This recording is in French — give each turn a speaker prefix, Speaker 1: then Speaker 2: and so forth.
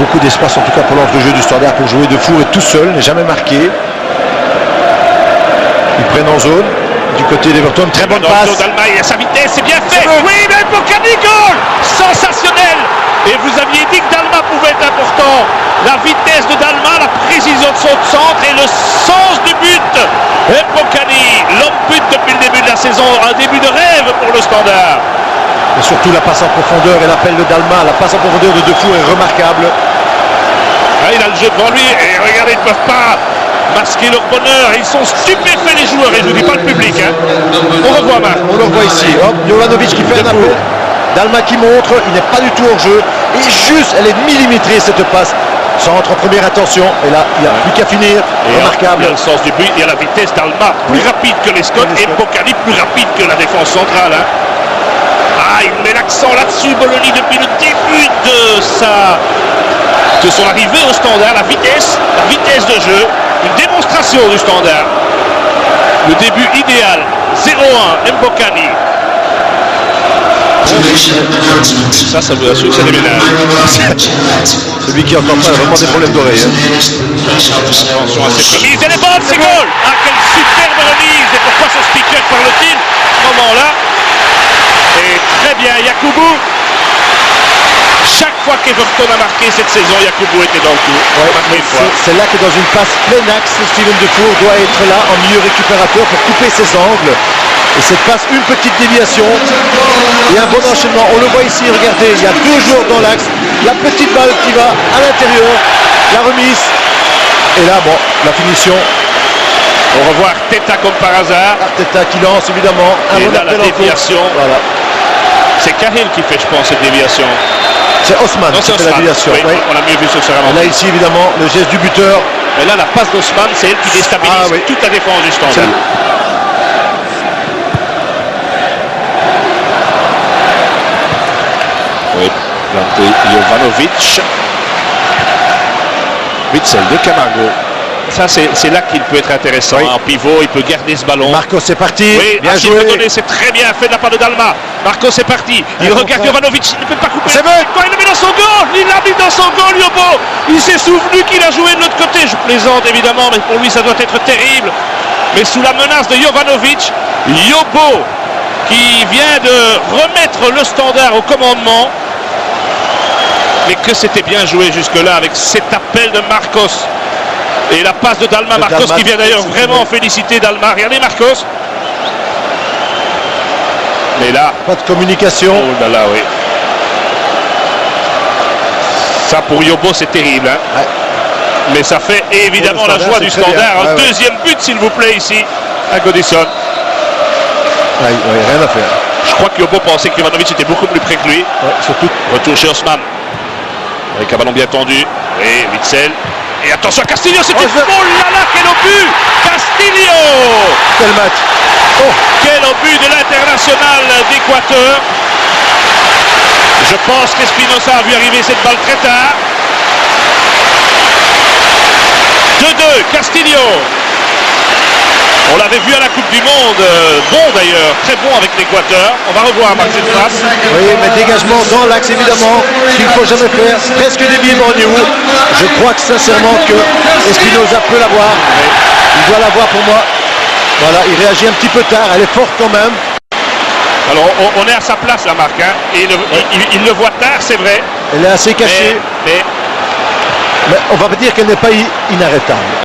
Speaker 1: beaucoup d'espace, en tout cas pour l'entre-jeu du Standard, pour jouer de Four et tout seul, n'est jamais marqué. Ils prennent en zone. Du côté d'Everton, très bonne passe.
Speaker 2: Dalma et à sa vitesse, c'est bien fait. Oui, mais Mbokani, goal sensationnel. Et vous aviez dit que Dalma pouvait être important. La vitesse de Dalma, la précision de son centre et le sens du but. Mbokani, l'homme but depuis le début de la saison, un début de rêve pour le Standard.
Speaker 1: Et surtout la passe en profondeur et l'appel de Dalma, la passe en profondeur de Defour est remarquable.
Speaker 2: Ah, il a le jeu devant lui et regardez, ils ne peuvent pas masquer leur bonheur. Ils sont stupéfaits les joueurs et je ne dis pas le public. Hein. On revoit Marc.
Speaker 1: On le revoit ici. Hop, Jovanovic qui fait un appel. Dalma qui montre, il n'est pas du tout hors jeu. Et juste, elle est millimétrée cette passe. Centre en première attention. Et là, il n'y a plus qu'à finir.
Speaker 2: Et
Speaker 1: remarquable.
Speaker 2: Il y a le sens du but, il y a la vitesse d'Alma, plus rapide que les Scott et Mbokani plus rapide que la défense centrale. Hein. Ah, il met l'accent là-dessus, Bologna, depuis le début de son arrivée au Standard. La vitesse de jeu, une démonstration du Standard. Le début idéal, 0-1, Mbokani. Ça vous assure que c'est des ménages.
Speaker 1: Celui qui entend pas a vraiment des problèmes d'oreille.
Speaker 2: Attention à cette remise, elle est bonne, c'est goal. Ah, quelle superbe remise. Et pourquoi ce speaker parle-t-il à ce moment-là? Et très bien, Yakubu. Chaque fois qu'Everton a marqué cette saison, Yakubu était dans le coup.
Speaker 1: C'est là que dans une passe plein axe, Steven Defour doit être là en milieu récupérateur pour couper ses angles. Et cette passe, une petite déviation et un bon enchaînement. On le voit ici, regardez, il y a deux joueurs dans l'axe. La petite balle qui va à l'intérieur, la remise. Et là, bon, la finition.
Speaker 2: On revoit Arteta comme par hasard.
Speaker 1: Arteta qui lance évidemment un
Speaker 2: et
Speaker 1: bon
Speaker 2: là,
Speaker 1: appel
Speaker 2: la
Speaker 1: en
Speaker 2: déviation.
Speaker 1: Voilà.
Speaker 2: C'est Cahill qui fait, je pense, cette déviation.
Speaker 1: C'est Osman qui fait la déviation.
Speaker 2: Oui,
Speaker 1: oui.
Speaker 2: On l'a mieux vu sur ce ralenti.
Speaker 1: Là ici évidemment le geste du buteur.
Speaker 2: Mais là la passe d'Osman, c'est elle qui déstabilise toute la défense du Standard. Oui, Jovanovic. Witsel de Camargo. Ça c'est là qu'il peut être intéressant. En pivot, il peut garder ce ballon.
Speaker 1: Marcos c'est parti.
Speaker 2: Oui,
Speaker 1: bien joué.
Speaker 2: Donné, c'est très bien fait de la part de Dalma. Marcos c'est parti. Il regarde Jovanovic, il ne peut pas couper.
Speaker 1: C'est bon.
Speaker 2: Il le met dans son goal. Il l'a mis dans son goal, Yobo. Il s'est souvenu qu'il a joué de l'autre côté. Je plaisante évidemment, mais pour lui ça doit être terrible. Mais sous la menace de Jovanovic, Yobo qui vient de remettre le Standard au commandement. Mais que c'était bien joué jusque-là avec cet appel de Marcos. Et la passe de Dalma, Marcos qui vient d'ailleurs vraiment féliciter Dalma. Regardez Marcos. Mais là...
Speaker 1: Pas de communication.
Speaker 2: Oh là là, oui. Ça pour Yobo c'est terrible. Hein. Ouais. Mais ça fait évidemment la joie du Standard. Un deuxième but s'il vous plaît ici à Goodison.
Speaker 1: Rien à faire.
Speaker 2: Je crois que Yobo pensait que Jovanovic était beaucoup plus près que lui.
Speaker 1: Surtout.
Speaker 2: Retour chez Osman. Avec un ballon bien tendu. Et Witsel. Et attention à Castillo, c'était... Oh là là, quel obus! Castillo!
Speaker 1: Quel match!
Speaker 2: Oh, quel obus de l'international d'Équateur! Je pense qu'Espinosa a vu arriver cette balle très tard. 2-2, Castillo! On l'avait vu à la Coupe du Monde, bon d'ailleurs, très bon avec l'Équateur. On va revoir Marc cette face.
Speaker 1: Oui, mais dégagement dans l'axe évidemment, ce qu'il ne faut jamais faire, presque dévié Bornéo. Je crois que sincèrement que Espinosa peut l'avoir. Oui. Il doit l'avoir pour moi. Voilà, il réagit un petit peu tard, elle est forte quand même.
Speaker 2: Alors on est à sa place la Marc, hein, et il le voit tard, c'est vrai.
Speaker 1: Elle est assez cachée. Mais on va pas dire qu'elle n'est pas inarrêtable.